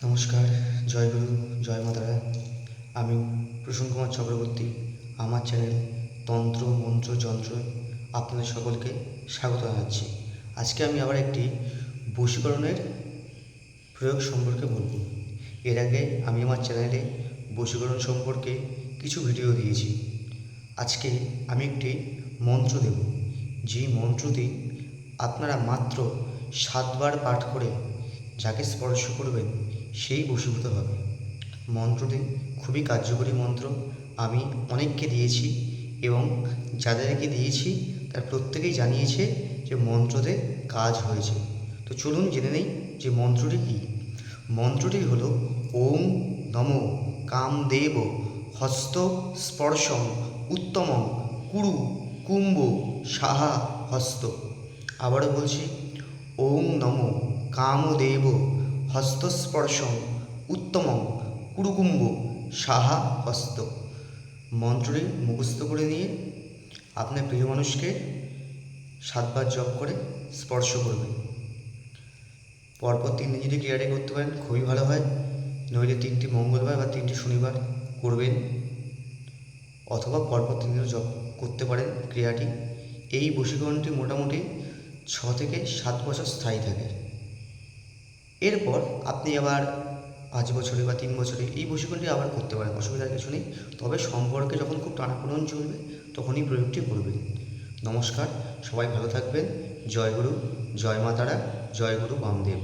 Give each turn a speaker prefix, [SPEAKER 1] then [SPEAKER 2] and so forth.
[SPEAKER 1] নমস্কার, জয়গুরু, জয় মা তারা। আমি প্রসন্ন কুমার চক্রবর্তী। আমার চ্যানেল তন্ত্র মন্ত্র যন্ত্র আপনাদের সকলকে স্বাগত জানাচ্ছি। আজকে আমি আবার একটি বশীকরণের প্রয়োগ সম্পর্কে বলব। এর আগে আমি আমার চ্যানেলে বশীকরণ সম্পর্কে কিছু ভিডিও দিয়েছি। আজকে আমি একটি মন্ত্র দেব, যে মন্ত্রটি আপনারা মাত্র 7 বার পাঠ করে যাকে স্পর্শ করবেন সেই বশীভূত হবে। মন্ত্রটি খুবই কার্যকরী মন্ত্র। আমি অনেককে দিয়েছি এবং যাদেরকে দিয়েছি তার প্রত্যেকেই জানিয়েছে যে মন্ত্রতে কাজ হয়েছে। তো চলুন জেনে নেই যে মন্ত্রটি কী। মন্ত্রটি হলো ওম নমো কামদেব হস্ত স্পর্শম উত্তমং কুরু কুম্ভ সাহা হস্ত। আবারও বলছি, ওম নমো কামদেব হস্তস্পর্শম উত্তমং কুরুকুম্ভ সাহা হস্ত। মন্ত্রটি মুখস্থ করে নিয়ে আপনার প্রিয় মানুষকে 7 বার জপ করে স্পর্শ করবেন। পরপর 3 দিন যদি ক্রিয়াটি করতে পারেন খুবই ভালো হয়। নইলে 3টি মঙ্গলবার বা 3টি শনিবার করবেন, অথবা পরপর 3 দিনও জপ করতে পারেন ক্রিয়াটি। এই বশীকরণটি মোটামুটি 6 থেকে 7 বছর স্থায়ী থাকে। এরপর আপনি আবার 5 বছরে বা 3 বছরে এই বশীকরণটি আবার করতে পারেন, অসুবিধার কিছু নেই। তবে সম্পর্কে যখন খুব টানাপোড়েন চলবে তখনই প্রয়োগটি করবেন। নমস্কার, সবাই ভালো থাকবেন। জয় গুরু, জয় মা তারা, জয় গুরু বামদেব।